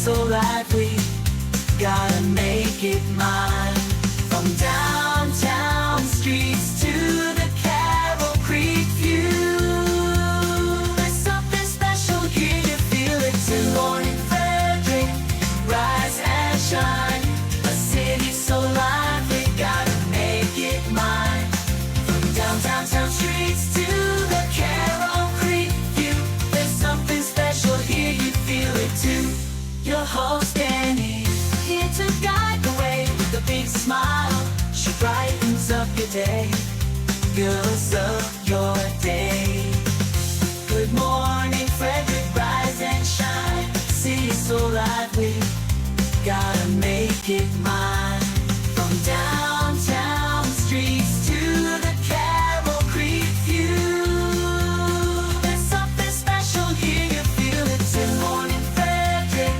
so lively, gotta make it mine. From downtown streets to the Carroll Creek view, there's something special here, you feel it too. Good morning Frederick, rise and shine. A city so lively, gotta make it mine. From downtown streets to the Carroll Creek view, there's something special here, you feel it too. Your host Danny, here to guide the way with a big smile. She brightens up your day, girls of your day. Good morning Frederick, rise and shine. City so lively, gotta make it mine. From downtown streets to the Carroll Creek view, there's something special here, you feel it too. Good morning Frederick,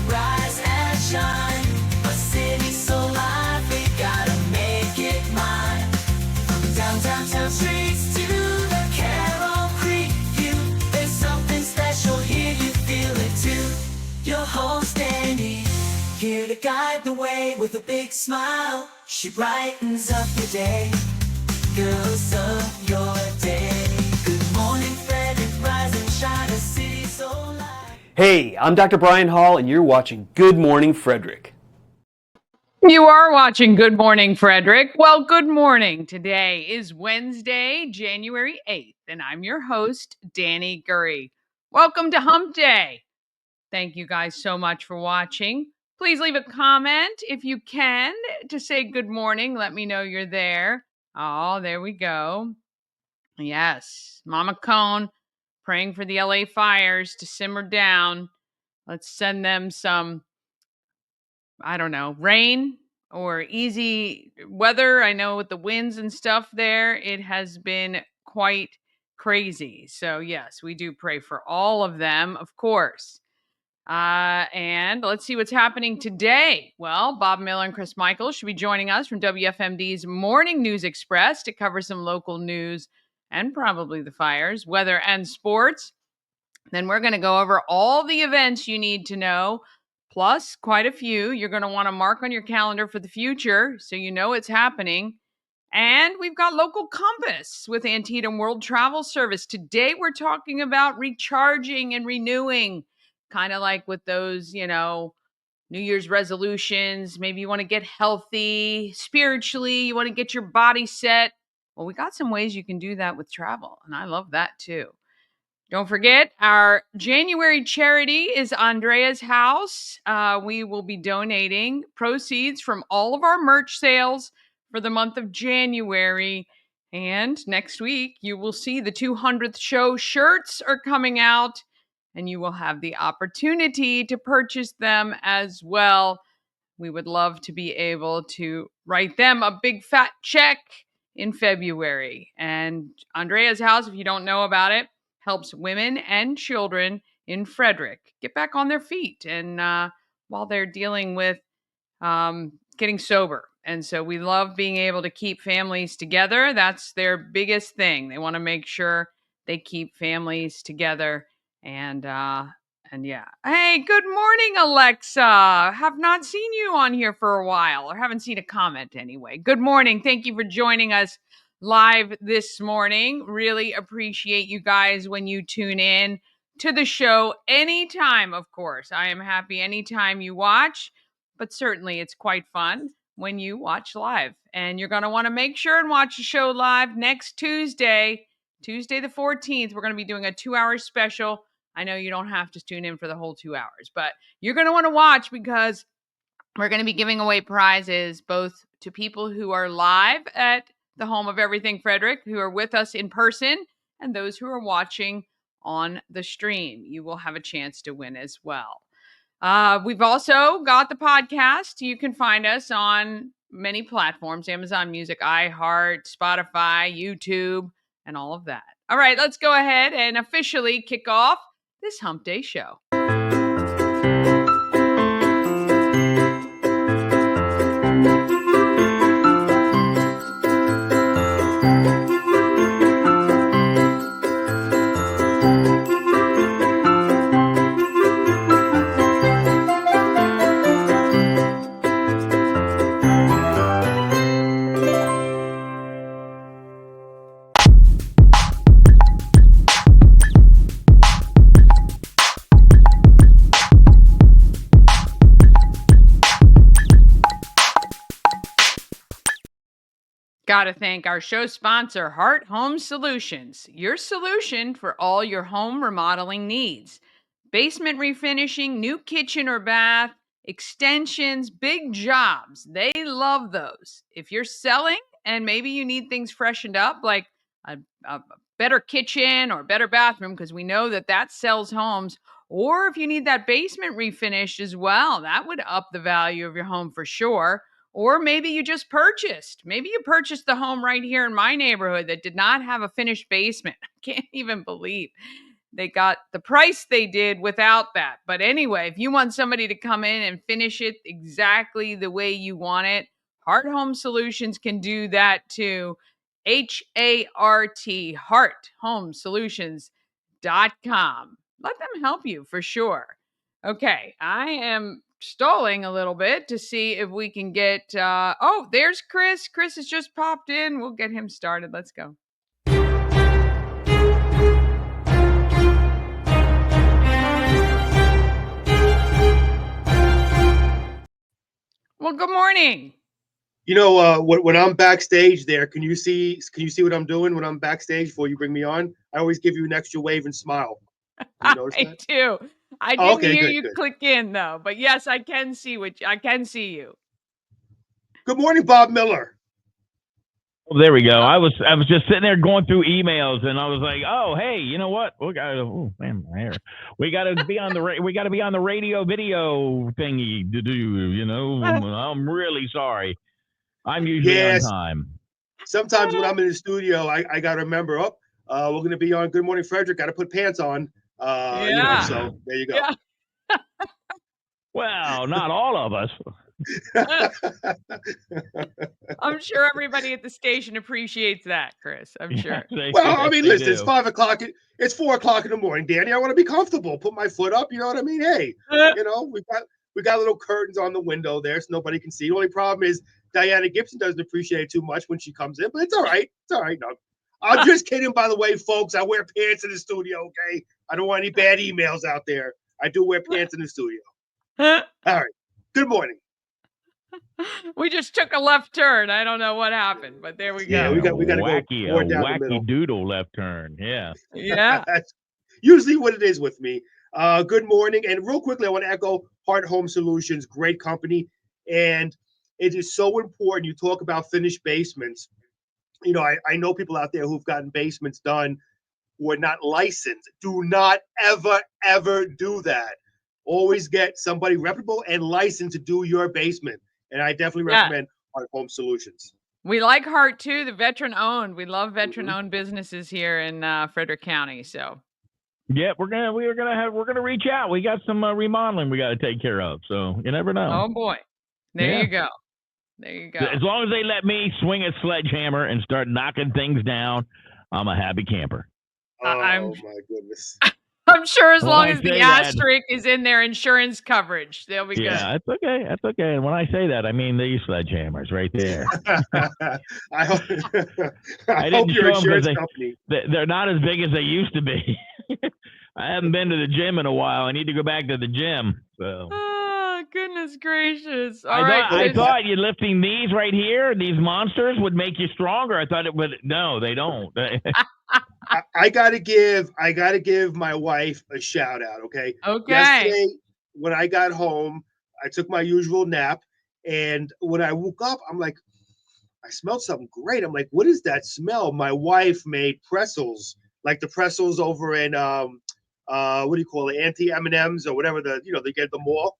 rise and shine. A city so lively, gotta make it mine. From downtown streets to the Carroll Creek view, there's something special here, you feel it too. Your host Andy, here to guide the way with a big smile. She brightens up your day, girls of your day. Good morning Frederick, rise and shine. A city so lively. Hey, I'm Dr. Brian Hall, and you're watching Good Morning Frederick. You are watching Good Morning Frederick. Well, good morning. Today is Wednesday, January 8th, and I'm your host, Danny Gurry. Welcome to Hump Day. Thank you guys so much for watching. Please leave a comment if you can to say good morning. Let me know you're there. Oh, there we go. Yes, Mama Cone praying for the LA fires to simmer down. Let's send them some, I don't know, rain or easy weather. I know with the winds and stuff there, it has been quite crazy. So yes, we do pray for all of them, of course. And let's see what's happening today. Well, Bob Miller and Chris Michaels should be joining us from WFMD's Morning News Express to cover some local news and probably the fires, weather, and sports. Then we're going to go over all the events you need to know, plus quite a few you're going to want to mark on your calendar for the future so you know it's happening. And we've got Local Compass with Antietam World Travel Service. Today we're talking about recharging and renewing, kind of like with those, New Year's resolutions. Maybe you want to get healthy spiritually, you want to get your body set. Well, we got some ways you can do that with travel, and I love that too. Don't forget, our January charity is Andrea's House. We will be donating proceeds from all of our merch sales for the month of January. And next week, you will see the 200th show shirts are coming out, and you will have the opportunity to purchase them as well. We would love to be able to write them a big fat check in February. And Andrea's House, if you don't know about it, helps women and children in Frederick get back on their feet and while they're dealing with getting sober. And so we love being able to keep families together. That's their biggest thing. They want to make sure they keep families together. And yeah. Hey, good morning, Alexa. Have not seen you on here for a while, or haven't seen a comment anyway. Good morning. Thank you for joining us live this morning. Really appreciate you guys when you tune in to the show anytime, of course. I am happy anytime you watch, but certainly it's quite fun when you watch live. And you're going to want to make sure and watch the show live next Tuesday the 14th. We're going to be doing a 2-hour special. I know you don't have to tune in for the whole 2 hours, but you're going to want to watch because we're going to be giving away prizes both to people who are live at the Home of Everything Frederick, who are with us in person, and those who are watching on the stream. You will have a chance to win as well. We've also got the podcast. You can find us on many platforms: Amazon Music, iHeart, Spotify, YouTube, and all of that. All right, let's go ahead and officially kick off this Hump Day show. got to thank our show sponsor, Heart Home Solutions, your solution for all your home remodeling needs. Basement refinishing, new kitchen or bath, extensions, big jobs. They love those. If you're selling and maybe you need things freshened up, like a better kitchen or better bathroom, because we know that sells homes, or if you need that basement refinished as well, that would up the value of your home for sure. Or maybe you just purchased. Maybe you purchased the home right here in my neighborhood that did not have a finished basement. I can't even believe they got the price they did without that. But anyway, if you want somebody to come in and finish it exactly the way you want it, Heart Home Solutions can do that too. HART, hearthomesolutions.com. Let them help you for sure. Okay, I am stalling a little bit to see if we can get oh, there's Chris. Chris has just popped in. We'll get him started. Let's go. Well, good morning. You know, when I'm backstage there, can you see what I'm doing when I'm backstage before you bring me on? I always give you an extra wave and smile. You notice I that? do. I Oh, didn't okay, hear good, you good. click in though, but yes, I can see I can see you. Good morning, Bob Miller. Oh, there we go. I was just sitting there going through emails, and I was like, "Oh, hey, you know what? We got man, my hair. We got to be on the we got to be on the radio video thingy to do. You know, I'm really sorry. I'm usually on Yes. time. Sometimes when I'm in the studio, I got to remember, we're going to be on Good Morning Frederick. Got to put pants on. Yeah. So there you go. Yeah. Well, not all of us. I'm sure everybody at the station appreciates that, Chris. I'm sure. Well, I mean, listen, it's do. 5 o'clock. It's 4 o'clock in the morning, Danny. I want to be comfortable. Put my foot up. You know what I mean? Hey, we got little curtains on the window there, so nobody can see. The only problem is Diana Gibson doesn't appreciate it too much when she comes in, but it's all right. It's all right. No, I'm just kidding, by the way, folks. I wear pants in the studio. Okay, I don't want any bad emails out there. I do wear pants in the studio. All right. Good morning. We just took a left turn. I don't know what happened, but there we go. Yeah, we got to go more down the wacky middle. doodle left turn. Yeah. Yeah. That's usually what it is with me. Good morning. And real quickly, I want to echo Heart Home Solutions, great company. And it is so important. You talk about finished basements. You know, I know people out there who've gotten basements done who are not licensed. Do not ever do that. Always get somebody reputable and licensed to do your basement. And I definitely recommend Heart Home Solutions. We like Heart too, the veteran owned. We love veteran owned businesses here in Frederick County. So yeah, we're gonna reach out. We got some remodeling we got to take care of. So you never know. Oh boy, there you go. There you go. As long as they let me swing a sledgehammer and start knocking things down, I'm a happy camper. Oh my goodness. I'm sure as long as the asterisk is in their insurance coverage, they'll be good. Yeah, that's okay. That's okay. And when I say that, I mean these sledgehammers right there. I hope your insurance company. They're not as big as they used to be. I haven't been to the gym in a while. I need to go back to the gym. So. Oh, goodness gracious. I thought you lifting these right here, these monsters, would make you stronger. I thought it would. No, they don't. I gotta give my wife a shout out. Okay. Yesterday, when I got home, I took my usual nap, and when I woke up, I'm like, I smelled something great. I'm like, what is that smell? My wife made pretzels, like the pretzels over in what do you call it, M&M's or whatever they get at the mall.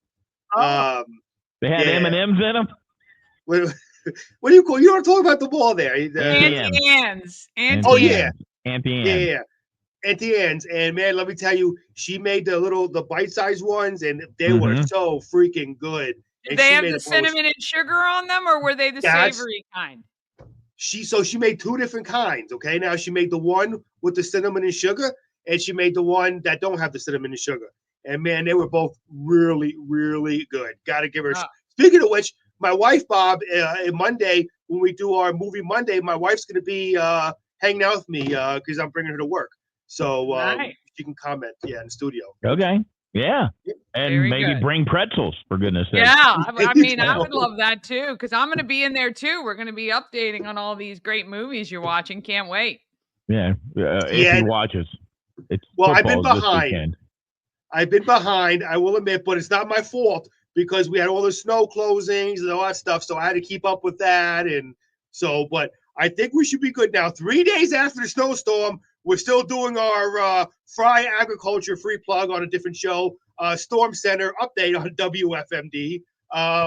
They had M&M's in them. What do you call? You don't talk about the mall there. Auntie Anne's. Oh yeah. Auntie Anne. Yeah. Auntie Anne's. And man, let me tell you, she made the bite-sized ones, and they were so freaking good. Did they have the cinnamon and sugar on them, or were they the savory kind? She made two different kinds. Okay. Now she made the one with the cinnamon and sugar, and she made the one that don't have the cinnamon and sugar. And man, they were both really, really good. Gotta give her. Speaking of which, my wife, Bob, Monday, when we do our movie Monday, my wife's going to be hanging out with me because I'm bringing her to work. So she can comment, in the studio. Okay. Yeah. And Very maybe good. bring pretzels, for goodness sake. Yeah, I mean, I go. would love that too, because I'm going to be in there too. We're going to be updating on all these great movies you're watching. Can't wait. Yeah. If Yeah. he watches. It's Well, I've been football this behind. weekend. I've been behind, I will admit, but it's not my fault because we had all the snow closings and all that stuff. So I had to keep up with that. And so, but I think we should be good now. 3 days after the snowstorm, we're still doing our Fry Agriculture free plug on a different show, Storm Center update on WFMD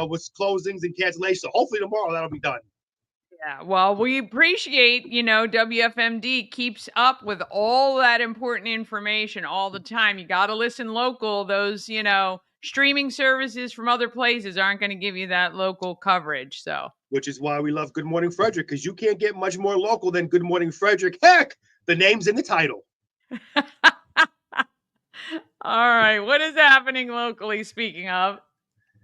with closings and cancellations. So hopefully tomorrow that'll be done. Yeah, well, we appreciate, WFMD keeps up with all that important information all the time. You got to listen local. Those, streaming services from other places aren't going to give you that local coverage. So, Which is why we love Good Morning Frederick, because you can't get much more local than Good Morning Frederick. Heck, the name's in the title. all right, what is happening locally, speaking of?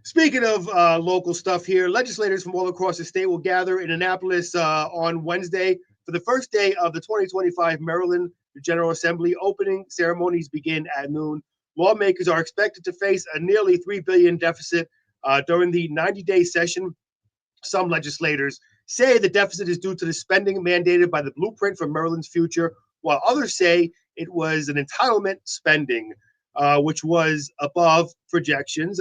Speaking of local stuff here, legislators from all across the state will gather in Annapolis on Wednesday for the first day of the 2025 Maryland General Assembly. Opening ceremonies begin at noon. Lawmakers are expected to face a nearly $3 billion deficit during the 90-day session. Some legislators say the deficit is due to the spending mandated by the blueprint for Maryland's future, while others say it was an entitlement spending, which was above projections.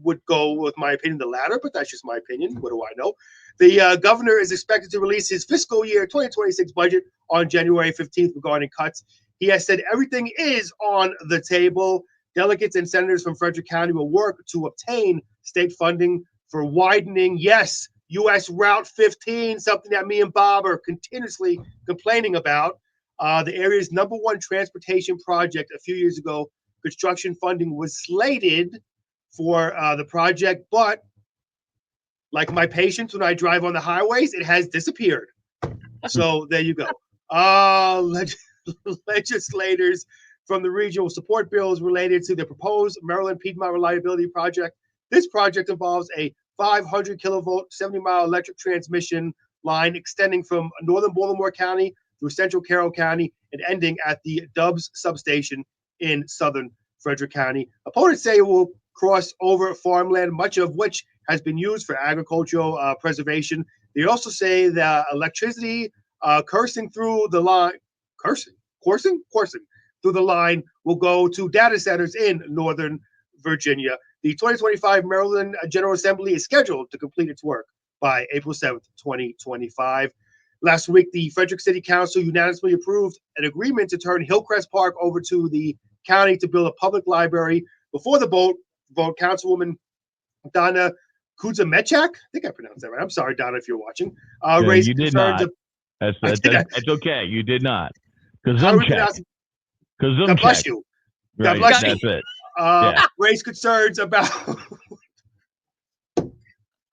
Would go with my opinion the latter, but that's just my opinion. What do I know? The governor is expected to release his fiscal year 2026 budget on January 15th regarding cuts. He has said everything is on the table. Delegates and senators from Frederick County will work to obtain state funding for widening, yes, U.S. Route 15, something that me and Bob are continuously complaining about. The area's number one transportation project a few years ago, construction funding was slated for the project, but like my patience when I drive on the highways, it has disappeared. So there you go. Legislators from the region will support bills related to the proposed Maryland Piedmont Reliability Project. This project involves a 500 kilovolt, 70-mile electric transmission line extending from northern Baltimore County through central Carroll County and ending at the Dubs substation in southern Frederick County. Opponents say it will cross over farmland, much of which has been used for agricultural preservation. They also say that electricity coursing through the line will go to data centers in Northern Virginia. The 2025 Maryland General Assembly is scheduled to complete its work by April 7th, 2025. Last week, the Frederick City Council unanimously approved an agreement to turn Hillcrest Park over to the county to build a public library. Before the vote, Councilwoman Donna Kuzamechak, I think I pronounced that right. I'm sorry, Donna, if you're watching. Raised you did concerns not. That's okay. You did not. How do we pronounce it? God bless you. God Right, bless you. that's it. Raised concerns about.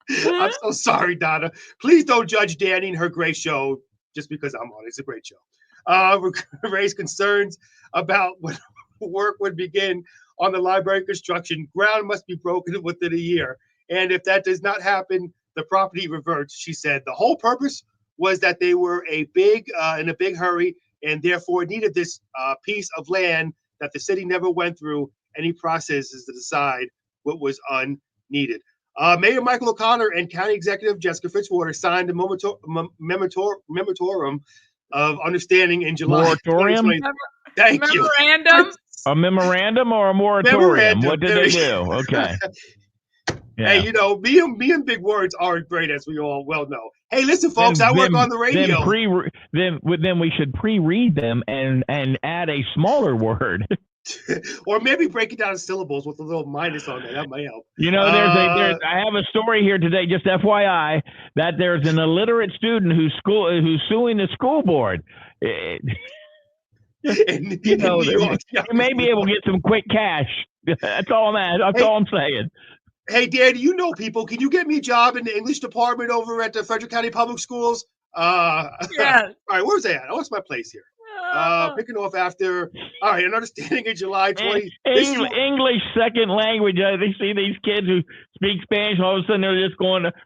I'm so sorry, Donna. Please don't judge Danny and her great show just because I'm on it. It's a great show. Raised concerns about when work would begin on the library construction. Ground must be broken within a year. And if that does not happen, the property reverts, she said. The whole purpose was that they were in a big hurry and therefore needed this piece of land that the city never went through any processes to decide what was unneeded. Mayor Michael O'Connor and County Executive Jessica Fitzwater signed a memorandum of understanding in July. Moratorium? Thank you. Memorandum? A memorandum or a moratorium? What did they do? Okay. Yeah. Hey, me and big words aren't great, as we all well know. Hey, listen, folks, I work on the radio. Then we should pre-read them and add a smaller word. Or maybe break it down in syllables with a little minus on there. That might help. I have a story here today, just FYI, that there's an illiterate student who's suing the school board. You may be able to get some quick cash. That's all I'm saying. Hey, Dan, you know people. Can you get me a job in the English department over at the Frederick County Public Schools? Yeah. All right, where's that? What's my place here? Picking off after. All right, an understanding in July 20. English second language. They see these kids who speak Spanish. All of a sudden,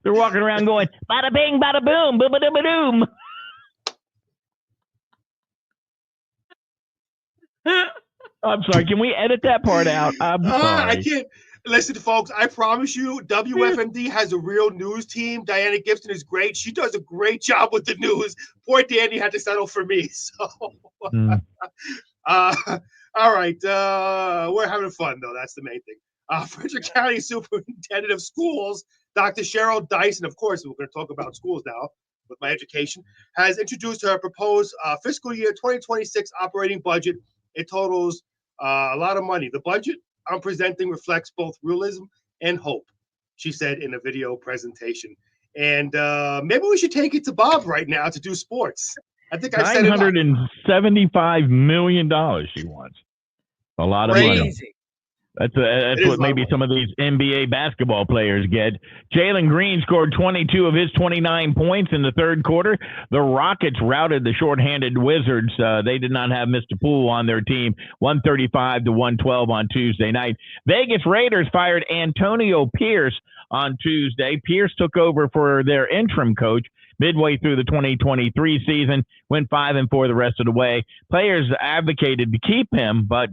they're walking around going, bada bing, bada boom, boom, boom, boom. I'm sorry. Can we edit that part out? I'm sorry. I can't. Listen, folks, I promise you, WFMD has a real news team. Diana Gibson is great. She does a great job with the news. Poor Danny had to settle for me. So, all right. We're having fun, though. That's the main thing. Frederick County Superintendent of Schools, Dr. Cheryl Dyson, of course, we're going to talk about schools now with my education, has introduced her proposed fiscal year 2026 operating budget. It totals a lot of money. The budget I'm presenting reflects both realism and hope, she said in a video presentation. And maybe we should take it to Bob right now to do sports. I think I said $975 million she wants. A lot of money. Crazy. That's what maybe some of these NBA basketball players get. Jalen Green scored 22 of his 29 points in the third quarter. The Rockets routed the shorthanded Wizards. They did not have Mr. Poole on their team, 135-112 on Tuesday night. Vegas Raiders fired Antonio Pierce on Tuesday. Pierce took over for their interim coach midway through the 2023 season, went 5-4 the rest of the way. Players advocated to keep him, but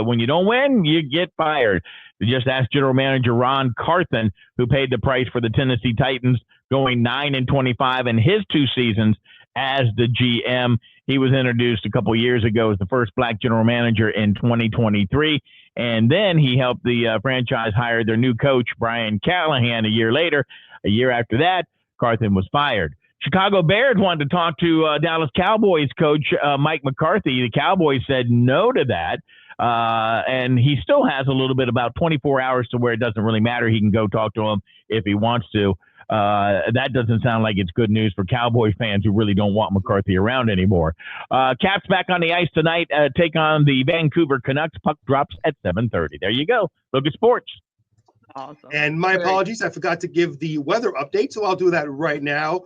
when you don't win, you get fired. We just asked General Manager Ron Carthen, who paid the price for the Tennessee Titans, going 9-25 in his 2 seasons as the GM. He was introduced a couple years ago as the first black general manager in 2023. And then he helped the franchise hire their new coach, Brian Callahan, a year later. A year after that, Carthen was fired. Chicago Bears wanted to talk to Dallas Cowboys coach Mike McCarthy. The Cowboys said no to that. And he still has a little bit, about 24 hours to where it doesn't really matter. He can go talk to him if he wants to. That doesn't sound like it's good news for Cowboys fans who really don't want McCarthy around anymore. Caps back on the ice tonight, take on the Vancouver Canucks. Puck drops at 7:30. There you go. Look at sports. Awesome. And my apologies, I forgot to give the weather update, so I'll do that right now.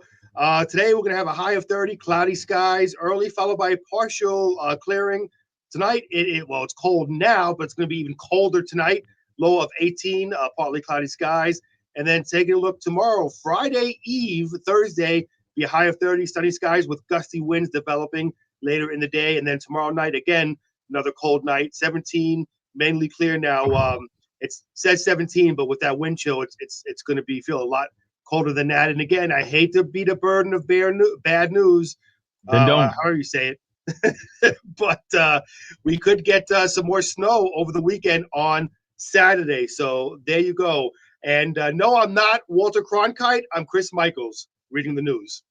Today, we're going to have a high of 30, cloudy skies early, followed by partial clearing. Tonight, it's cold now, but it's going to be even colder tonight. Low of 18, partly cloudy skies. And then taking a look tomorrow, Friday Eve, Thursday, be a high of 30, sunny skies with gusty winds developing later in the day. And then tomorrow night, again, another cold night, 17, mainly clear now. It says 17, but with that wind chill, it's going to feel a lot colder than that. And again, I hate to be the burden of bad news. Then don't. However you say it. But we could get some more snow over the weekend on Saturday. So there you go. And no, I'm not Walter Cronkite. I'm Chris Michaels reading the news.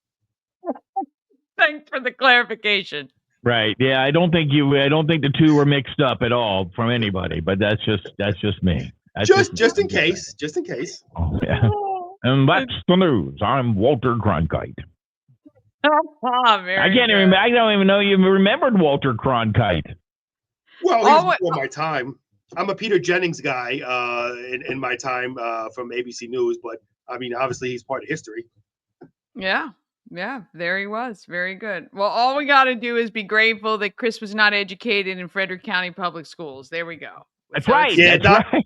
Thanks for the clarification. Right. Yeah, I don't think the two were mixed up at all from anybody, but that's just me. Just in case. Just in case. Oh, yeah. And that's the news. I'm Walter Cronkite. I don't even know you remembered Walter Cronkite. Well, he was before my time. I'm a Peter Jennings guy in my time from ABC News, but I mean, obviously he's part of history. Yeah, there he was. Very good. Well, all we got to do is be grateful that Chris was not educated in Frederick County Public Schools. There we go. That's right. Yeah, that's right.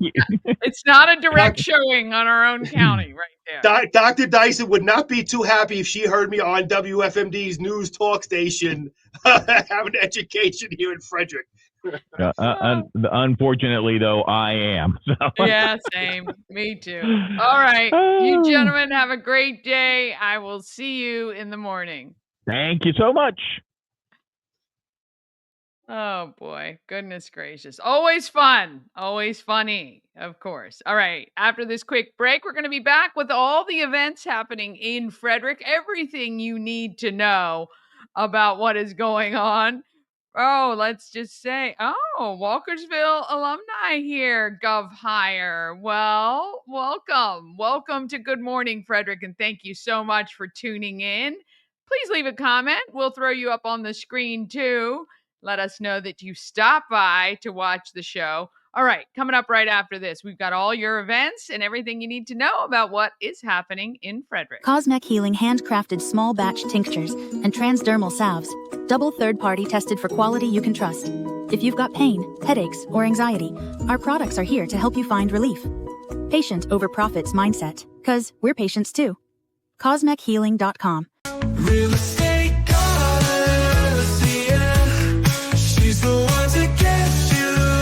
It's not a direct showing on our own county right there. Dr. Dyson would not be too happy if she heard me on WFMD's news talk station have an education here in Frederick. Unfortunately, though, I am. So. Yeah, same. Me too. All right. You gentlemen have a great day. I will see you in the morning. Thank you so much. Oh, boy. Goodness gracious. Always fun. Always funny, of course. All right. After this quick break, we're going to be back with all the events happening in Frederick. Everything you need to know about what is going on. Oh, let's just say, Walkersville alumni here, Gov Hire. Well, welcome. Welcome to Good Morning Frederick, and thank you so much for tuning in. Please leave a comment. We'll throw you up on the screen, too. Let us know that you stopped by to watch the show. All right, coming up right after this, we've got all your events and everything you need to know about what is happening in Frederick. Cosmec Healing handcrafted small batch tinctures and transdermal salves, double third-party tested for quality you can trust. If you've got pain, headaches, or anxiety, our products are here to help you find relief. Patient over profits mindset, 'cause we're patients too. CosmecHealing.com. Real estate goddess, yeah. She's the one to get you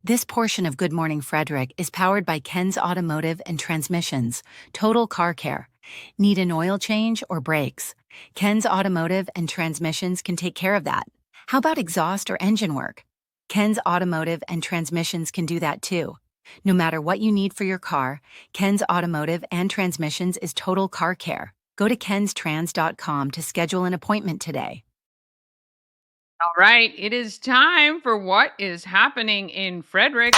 This portion of Good Morning Frederick is powered by Ken's Automotive and Transmissions, Total Car Care. Need an oil change or brakes? Ken's Automotive and Transmissions can take care of that. How about exhaust or engine work? Ken's Automotive and Transmissions can do that too. No matter what you need for your car, Ken's Automotive and Transmissions is Total Car Care. Go to kenstrans.com to schedule an appointment today. All right, it is time for what is happening in Frederick.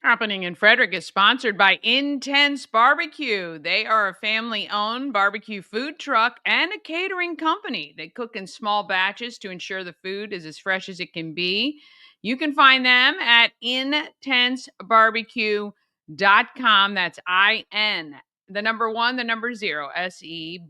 Happening in Frederick is sponsored by Intense Barbecue. They are a family-owned barbecue food truck and a catering company. They cook in small batches to ensure the food is as fresh as it can be. You can find them at intensebarbecue.com. That's IN, the number 1, the number 0, SEBBQ.com.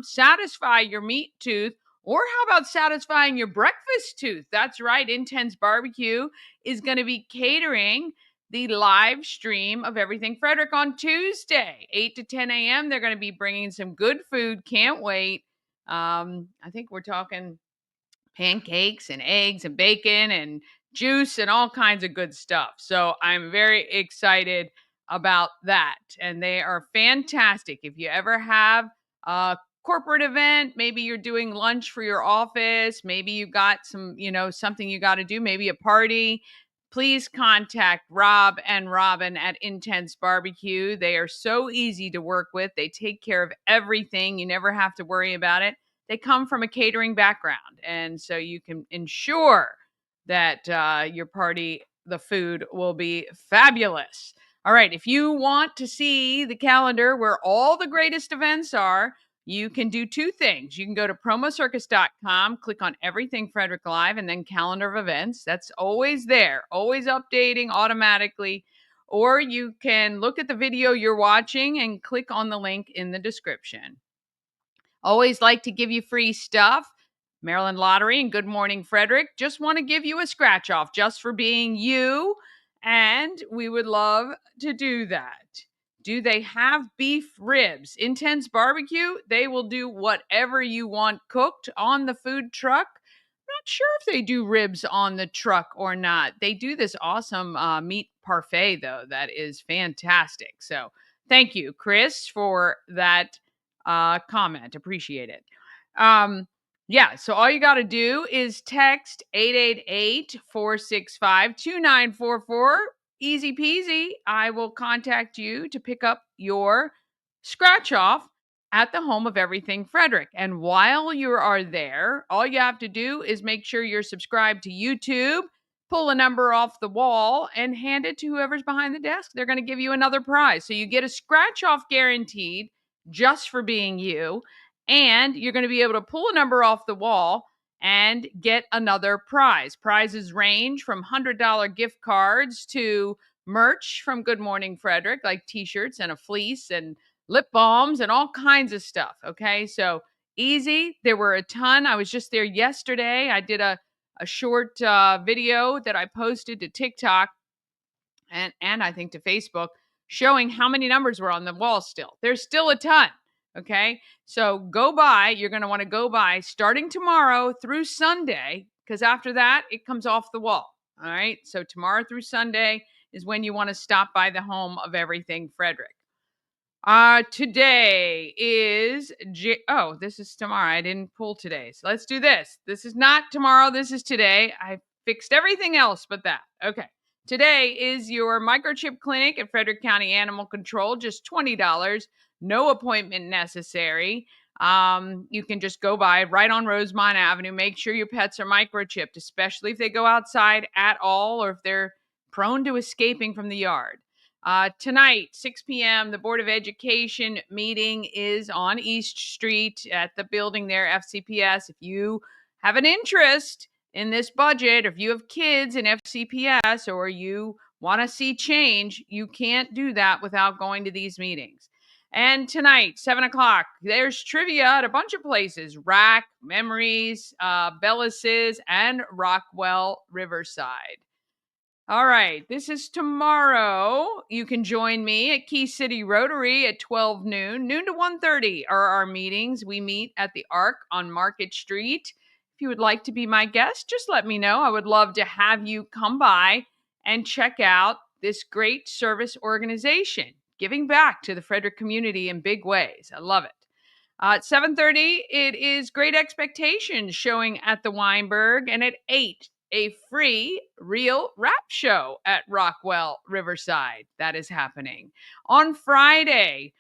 Satisfy your meat tooth, or how about satisfying your breakfast tooth? That's right, Intense Barbecue is going to be catering the live stream of Everything Frederick on Tuesday, 8 to 10 a.m. They're going to be bringing some good food. Can't wait. I think we're talking pancakes and eggs and bacon and juice and all kinds of good stuff. So I'm very excited about that. And they are fantastic. If you ever have a corporate event, maybe you're doing lunch for your office, maybe you got some, something you got to do, maybe a party, please contact Rob and Robin at Intense Barbecue. They are so easy to work with. They take care of everything. You never have to worry about it. They come from a catering background, and so you can ensure that your party, the food will be fabulous. All right, if you want to see the calendar where all the greatest events are, you can do two things. You can go to promocircus.com, click on Everything Frederick Live, and then calendar of events. That's always there, always updating automatically. Or you can look at the video you're watching and click on the link in the description. Always like to give you free stuff. Maryland Lottery and Good Morning Frederick just want to give you a scratch off just for being you. And we would love to do that. Do they have beef ribs? Intense Barbecue, they will do whatever you want cooked on the food truck. Not sure if they do ribs on the truck or not. They do this awesome meat parfait, though. That is fantastic. So thank you, Chris, for that comment. Appreciate it. Yeah, so all you got to do is text 888-465-2944. Easy peasy. I will contact you to pick up your scratch off at the Home of Everything Frederick. And while you are there, all you have to do is make sure you're subscribed to YouTube, pull a number off the wall, and hand it to whoever's behind the desk. They're going to give you another prize. So you get a scratch off guaranteed just for being you. And you're going to be able to pull a number off the wall and get another prize. Prizes range from $100 gift cards to merch from Good Morning Frederick, like t-shirts and a fleece and lip balms and all kinds of stuff. Okay, so easy. There were a ton. I was just there yesterday. I did a short video that I posted to TikTok and I think to Facebook, showing how many numbers were on the wall still. There's still a ton. Okay. So go by. You're going to want to go by starting tomorrow through Sunday, because after that, it comes off the wall. All right. So tomorrow through Sunday is when you want to stop by the Home of Everything Frederick. Today is this is tomorrow. I didn't pull today. So let's do this. This is not tomorrow. This is today. I fixed everything else but that. Okay. Today is your microchip clinic at Frederick County Animal Control, just $20. No appointment necessary. You can just go by right on Rosemont Avenue. Make sure your pets are microchipped, especially if they go outside at all or if they're prone to escaping from the yard. Tonight, 6 p.m., the Board of Education meeting is on East Street at the building there, FCPS. If you have an interest in this budget, if you have kids in FCPS or you want to see change, you can't do that without going to these meetings. And tonight, 7 o'clock, there's trivia at a bunch of places: Rack, Memories, Bellis's, and Rockwell Riverside. All right, this is tomorrow. You can join me at Key City Rotary at 12 noon. Noon to 1:30 are our meetings. We meet at the Arc on Market Street. If you would like to be my guest, just let me know. I would love to have you come by and check out this great service organization, giving back to the Frederick community in big ways. I love it. At 7:30, it is Great Expectations showing at the Weinberg, and at 8, a free real rap show at Rockwell Riverside. That is happening. On Friday,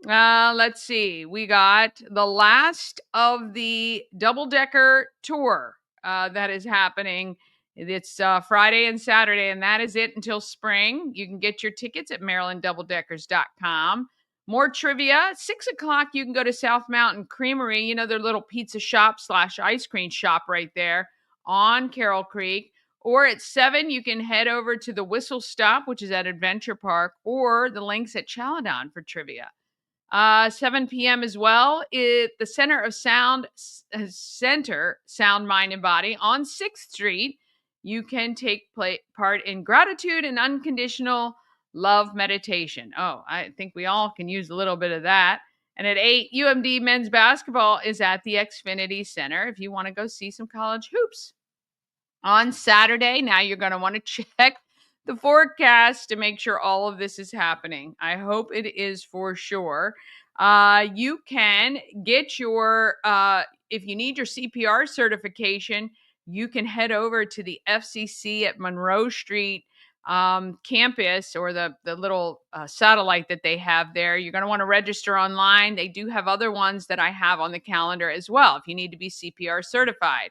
let's see, we got the last of the double-decker tour that is happening. It's Friday and Saturday, and that is it until spring. You can get your tickets at marylanddoubledeckers.com. More trivia. 6 o'clock, you can go to South Mountain Creamery, you know, their little pizza shop / ice cream shop right there on Carroll Creek. Or at 7, you can head over to the Whistle Stop, which is at Adventure Park, or the links at Chaladon for trivia. 7 p.m. as well, the Center of Sound, Sound, Mind, and Body on 6th Street. You can take part in gratitude and unconditional love meditation. Oh, I think we all can use a little bit of that. And at 8, UMD men's basketball is at the Xfinity Center if you want to go see some college hoops. On Saturday, now you're going to want to check the forecast to make sure all of this is happening. I hope it is for sure. You can get your, if you need your CPR certification, you can head over to the FCC at Monroe Street campus, or the little satellite that they have there. You're going to want to register online. They do have other ones that I have on the calendar as well if you need to be CPR certified.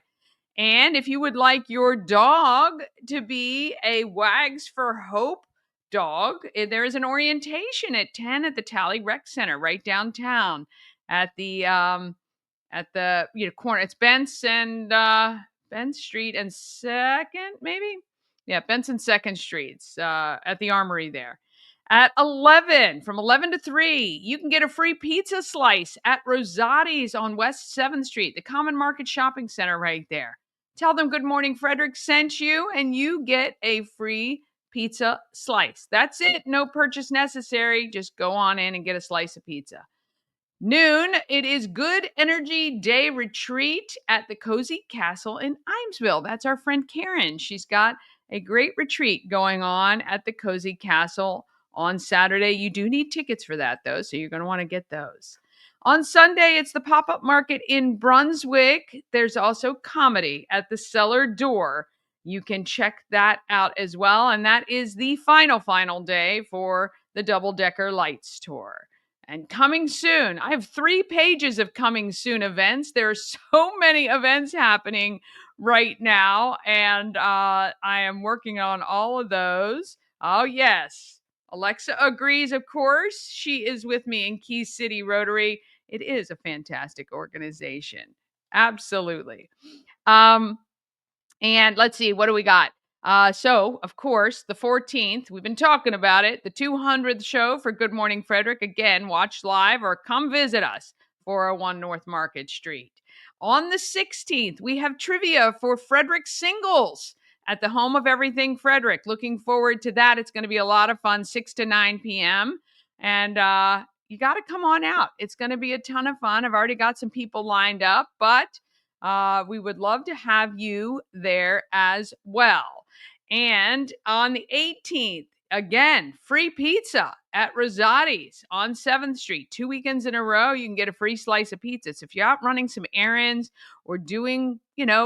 And if you would like your dog to be a Wags for Hope dog, there is an orientation at 10 at the Tally Rec Center right downtown at the corner. It's Benson Street and 2nd, maybe? Yeah, Benson 2nd Streets at the Armory there. At 11, from 11 to 3, you can get a free pizza slice at Rosati's on West 7th Street, the Common Market Shopping Center right there. Tell them Good Morning Frederick sent you, and you get a free pizza slice. That's it. No purchase necessary. Just go on in and get a slice of pizza. Noon, it is Good Energy Day Retreat at the Cozy Castle in Imesville. That's our friend Karen. She's got a great retreat going on at the Cozy Castle on Saturday. You do need tickets for that, though, so you're going to want to get those. On Sunday, it's the pop-up market in Brunswick. There's also comedy at the Cellar Door. You can check that out as well. And that is the final day for the Double Decker Lights Tour. And coming soon, I have 3 pages of coming soon events. There are so many events happening right now, and I am working on all of those. Oh, yes. Alexa agrees, of course. She is with me in Key City Rotary. It is a fantastic organization. Absolutely. And let's see, what do we got? So, of course, the 14th, we've been talking about it, the 200th show for Good Morning Frederick. Again, watch live or come visit us, 401 North Market Street. On the 16th, we have trivia for Frederick singles at the Home of Everything Frederick. Looking forward to that. It's going to be a lot of fun, 6 to 9 p.m. And you got to come on out. It's going to be a ton of fun. I've already got some people lined up, but we would love to have you there as well. And on the 18th, again, free pizza at Rosati's on 7th Street. 2 weekends in a row, you can get a free slice of pizza. So if you're out running some errands or doing,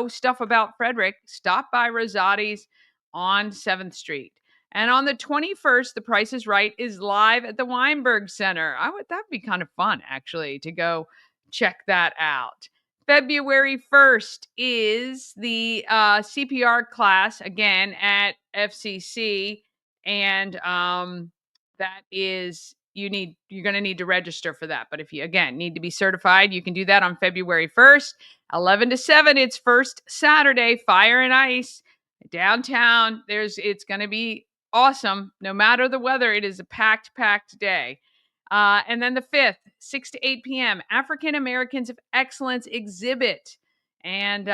stuff about Frederick, stop by Rosati's on 7th Street. And on the 21st, The Price is Right is live at the Weinberg Center. That'd be kind of fun, actually, to go check that out. February 1st is the CPR class again at FCC, and that is you're going to need to register for that. But if you again need to be certified, you can do that on February 1st, 11 to 7. It's first Saturday, Fire and Ice downtown. It's going to be awesome, no matter the weather. It is a packed day. And then the 5th, 6 to 8 p.m., African Americans of Excellence exhibit. And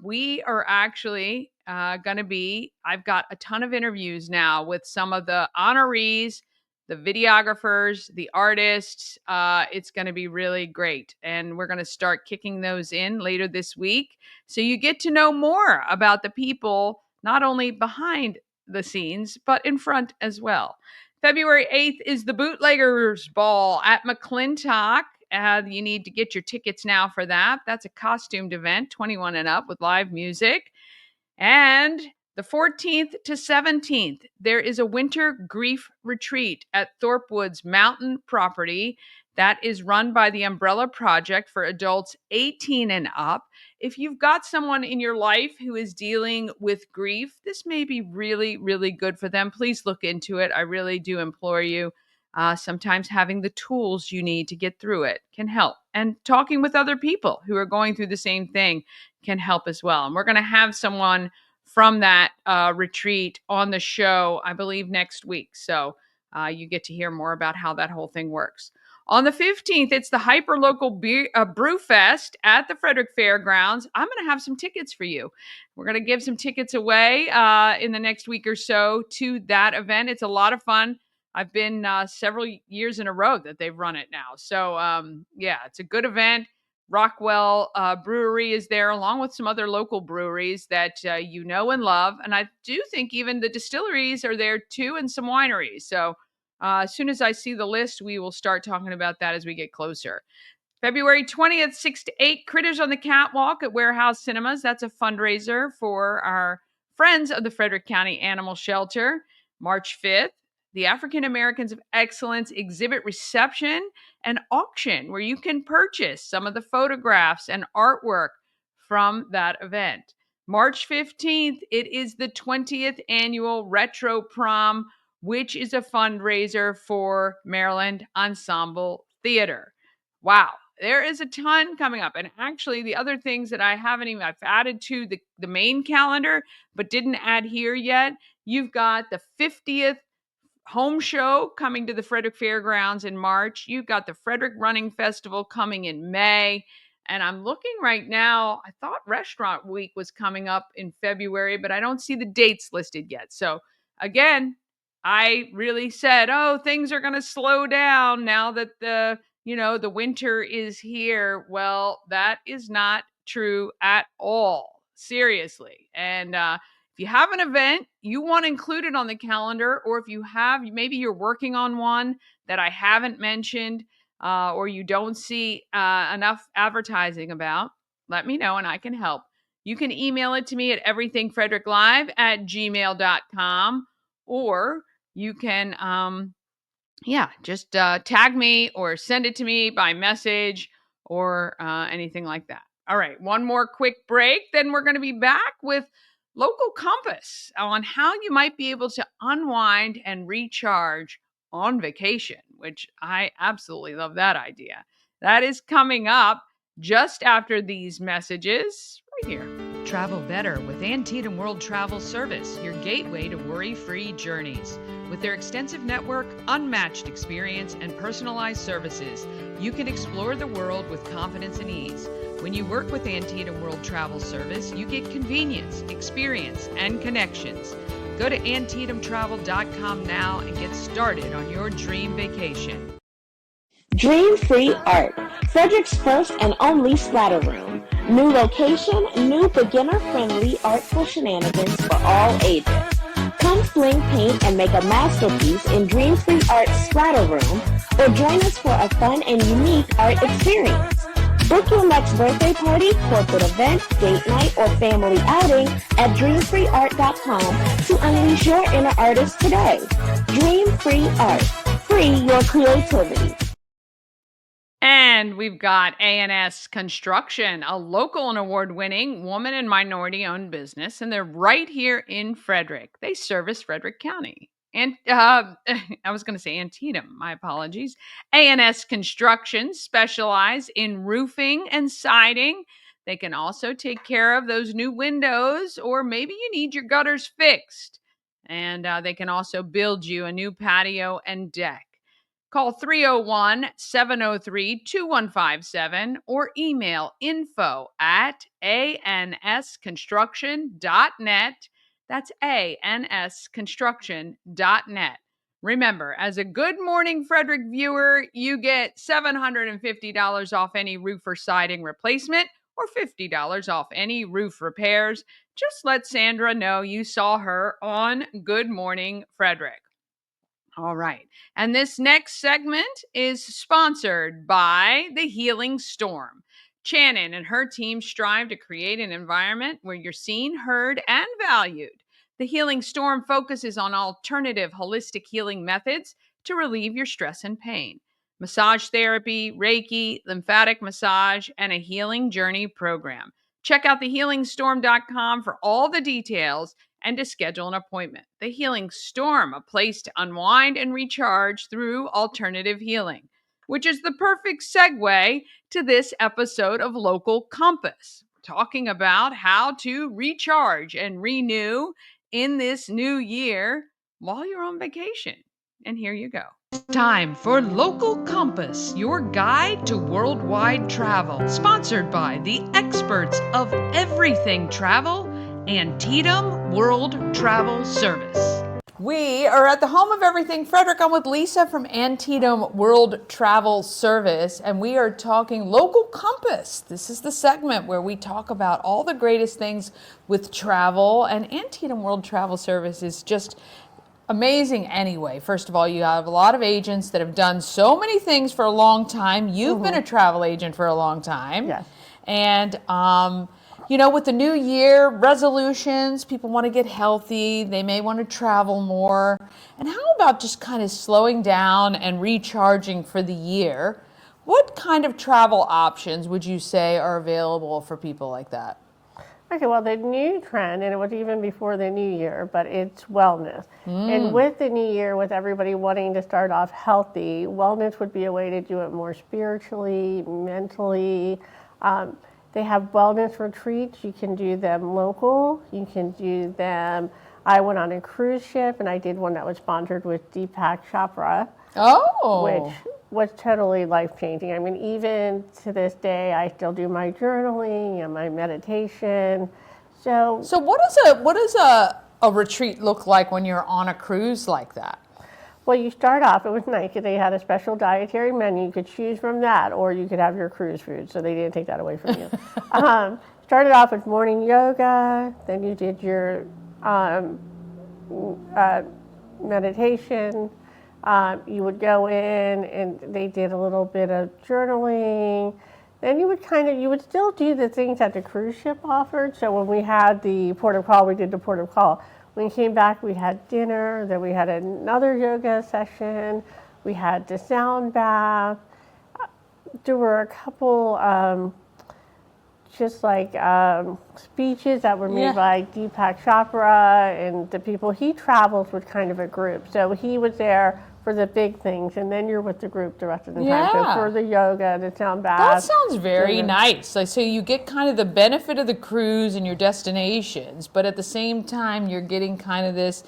we are actually going to be, I've got a ton of interviews now with some of the honorees, the videographers, the artists. It's going to be really great. And we're going to start kicking those in later this week. So you get to know more about the people, not only behind the scenes, but in front as well. February 8th is the Bootleggers Ball at McClintock. You need to get your tickets now for that. That's a costumed event, 21 and up, with live music. And the 14th to 17th, there is a winter grief retreat at Thorpwood's Mountain property that is run by the Umbrella Project for adults 18 and up. If you've got someone in your life who is dealing with grief, this may be really, really good for them. Please look into it. I really do implore you. Sometimes having the tools you need to get through it can help. And talking with other people who are going through the same thing can help as well. And we're going to have someone from that retreat on the show, I believe, next week. So you get to hear more about how that whole thing works. On the 15th, it's the hyper-local brew fest at the Frederick Fairgrounds. I'm going to have some tickets for you. We're going to give some tickets away in the next week or so to that event. It's a lot of fun. I've been several years in a row that they've run it now. So, yeah, it's a good event. Rockwell Brewery is there, along with some other local breweries that you know and love. And I do think even the distilleries are there too, and some wineries. So as soon as I see the list, we will start talking about that as we get closer. February 20th, 6 to 8, Critters on the Catwalk at Warehouse Cinemas. That's a fundraiser for our friends of the Frederick County Animal Shelter. March 5th, the African Americans of Excellence exhibit reception and auction, where you can purchase some of the photographs and artwork from that event. March 15th, it is the 20th annual Retro Prom, which is a fundraiser for Maryland Ensemble Theater. Wow, there is a ton coming up. And actually, the other things that I've added to the main calendar, but didn't add here yet. You've got the 50th home show coming to the Frederick Fairgrounds in March. You've got the Frederick Running Festival coming in May. And I'm looking right now, I thought Restaurant Week was coming up in February, but I don't see the dates listed yet. So again, I really said, oh, things are going to slow down now that the winter is here. Well, that is not true at all. Seriously. And if you have an event you want included on the calendar, or if you have, maybe you're working on one that I haven't mentioned, or you don't see enough advertising about, let me know and I can help. You can email it to me at everythingfredericklive@gmail.com, or you can just tag me or send it to me by message or anything like that. All right, one more quick break. Then we're going to be back with Local Compass on how you might be able to unwind and recharge on vacation, which I absolutely love that idea. That is coming up just after these messages right here. Travel better with Antietam World Travel Service, your gateway to worry-free journeys. With their extensive network, unmatched experience, and personalized services, you can explore the world with confidence and ease. When you work with Antietam World Travel Service, you get convenience, experience, and connections. Go to AntietamTravel.com now and get started on your dream vacation. Dream Free Art, Frederick's first and only splatter room. New location, new beginner-friendly artful shenanigans for all ages. Come fling paint and make a masterpiece in Dream Free Art's splatter room, or join us for a fun and unique art experience. Book your next birthday party, corporate event, date night, or family outing at dreamfreeart.com to unleash your inner artist today. Dream Free Art. Free your creativity. And we've got A&S Construction, a local and award-winning woman and minority-owned business, and they're right here in Frederick. They service Frederick County. And I was going to say Antietam, my apologies. A&S Construction specialize in roofing and siding. They can also take care of those new windows, or maybe you need your gutters fixed. And they can also build you a new patio and deck. Call 301-703-2157 or email info@ansconstruction.net. That's ansconstruction.net. Remember, as a Good Morning Frederick viewer, you get $750 off any roof or siding replacement or $50 off any roof repairs. Just let Sandra know you saw her on Good Morning Frederick. All right. And this next segment is sponsored by the Healing Storm. Shannon and her team strive to create an environment where you're seen, heard, and valued. The Healing Storm focuses on alternative holistic healing methods to relieve your stress and pain. Massage therapy, Reiki, lymphatic massage, and a healing journey program. Check out thehealingstorm.com for all the details and to schedule an appointment. The Healing Storm, a place to unwind and recharge through alternative healing, which is the perfect segue to this episode of Local Compass. We're talking about how to recharge and renew in this new year while you're on vacation. And here you go. Time for Local Compass, your guide to worldwide travel. Sponsored by the experts of everything travel, Antietam World Travel Service. We are at the Home of Everything Frederick. I'm with Lisa from Antietam World Travel Service, and we are talking Local Compass. This is the segment where we talk about all the greatest things with travel, and Antietam World Travel Service is just amazing anyway. First of all, you have a lot of agents that have done so many things for a long time. You've been a travel agent for a long time. Yes. And, you know, with the new year resolutions, people want to get healthy. They may want to travel more. And how about just kind of slowing down and recharging for the year? What kind of travel options would you say are available for people like that? Okay, well, the new trend, and it was even before the new year, but it's wellness. And with the new year, with everybody wanting to start off healthy, wellness would be a way to do it more spiritually, mentally. They have wellness retreats. You can do them local. You can do them. I went on a cruise ship, and I did one that was sponsored with Deepak Chopra. Oh. Which was totally life-changing. I mean, even to this day, I still do my journaling and my meditation. So what does a retreat look like when you're on a cruise like that? Well, you start off, it was nice because they had a special dietary menu. You could choose from that, or you could have your cruise food, so they didn't take that away from you. Started off with morning yoga, then you did your meditation. You would go in and they did a little bit of journaling. Then you would still do the things that the cruise ship offered. So when we had the port of call, we did the port of call. When we came back, we had dinner, then we had another yoga session. We had the sound bath. There were a couple speeches that were made by Deepak Chopra and the people. He travels with kind of a group. So he was there for the big things, and then you're with the group the rest of the time. So for the yoga, the sound bath. That sounds very nice. Like, so you get kind of the benefit of the cruise and your destinations, but at the same time, you're getting kind of this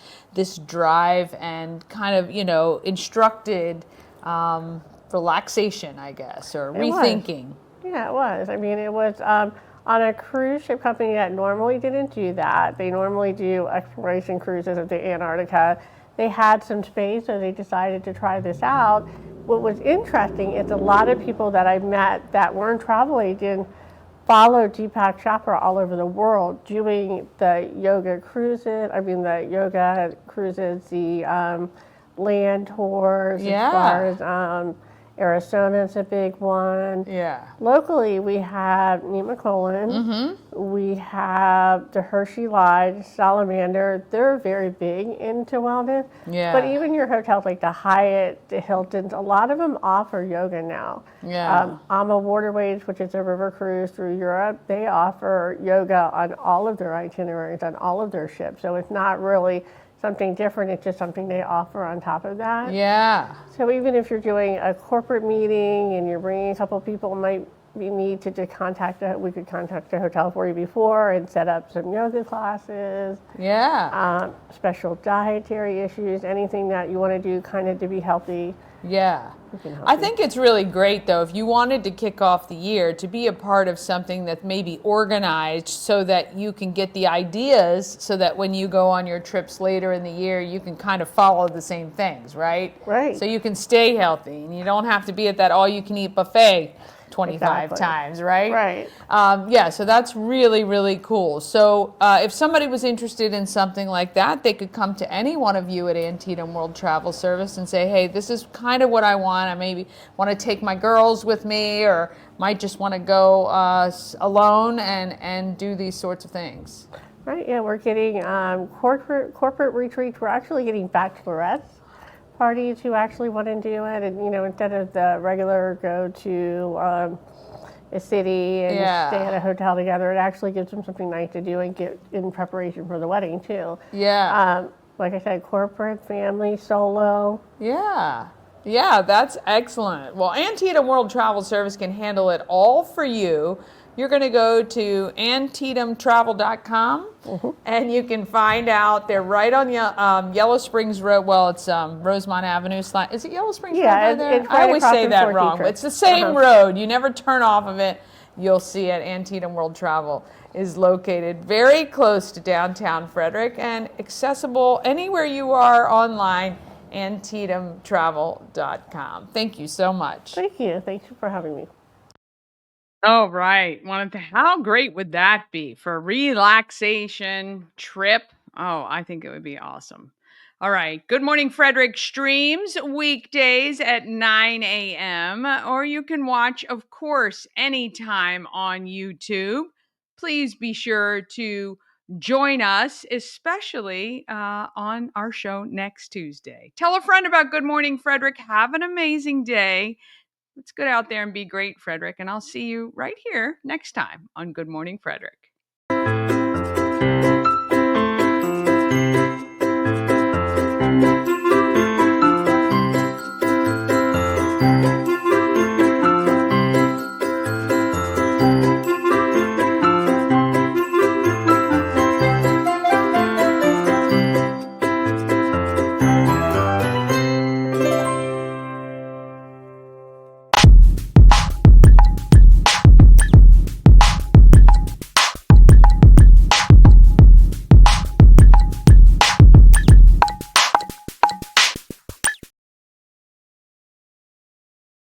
drive and kind of, you know, instructed relaxation, I guess, or rethinking. Yeah, it was. I mean, it was on a cruise ship company that normally didn't do that. They normally do exploration cruises of the Antarctica. They had some space, so they decided to try this out. What was interesting is a lot of people that I met that weren't travel agents followed Deepak Chopra all over the world doing the yoga cruises, the land tours, as far as Arizona's a big one. Yeah. Locally, we have Neat McCullen. We have the Hershey Lodge, Salamander. They're very big into wellness. Yeah. But even your hotels like the Hyatt, the Hiltons, a lot of them offer yoga now. Yeah. Ama Waterways, which is a river cruise through Europe, they offer yoga on all of their itineraries, on all of their ships. So it's not really something different, it's just something they offer on top of that. Yeah. So even if you're doing a corporate meeting and you're bringing a couple people, we could contact a hotel for you before and set up some yoga classes. Yeah. Special dietary issues, anything that you want to do kind of to be healthy. Yeah. who can help I you. think it's really great, though, if you wanted to kick off the year, to be a part of something that's maybe organized so that you can get the ideas so that when you go on your trips later in the year, you can kind of follow the same things, right? Right. So you can stay healthy and you don't have to be at that all-you-can-eat buffet 25 Exactly. times, right? Right. Yeah, so that's really, really cool. So if somebody was interested in something like that, they could come to any one of you at Antietam World Travel Service and say, hey, this is kind of what I want. I maybe want to take my girls with me, or might just want to go alone and do these sorts of things. Right, yeah, we're getting corporate retreats. We're actually getting bachelorettes parties who actually want to do it, and instead of the regular go to a city and Yeah. stay at a hotel together, it actually gives them something nice to do and get in preparation for the wedding too. Yeah. Like I said, corporate, family, solo. Yeah. Yeah, that's excellent. Well, Antietam World Travel Service can handle it all for you. You're going to go to antietamtravel.com and you can find out. They're right on Yellow Springs Road. Well, it's Rosemont Avenue. Is it Yellow Springs Road by there? It's right I always across say from that 14th wrong, but Street. it's the same road. You never turn off of it. You'll see it. Antietam World Travel is located very close to downtown Frederick and accessible anywhere you are online. AntietamTravel.com. Thank you so much. Thank you. Thank you for having me. Oh, right. How great would that be for a relaxation trip? Oh, I think it would be awesome. All right. Good Morning Frederick streams weekdays at 9 a.m. Or you can watch, of course, anytime on YouTube. Please be sure to join us, especially on our show next Tuesday. Tell a friend about Good Morning Frederick. Have an amazing day. Let's get out there and be great, Frederick. And I'll see you right here next time on Good Morning Frederick.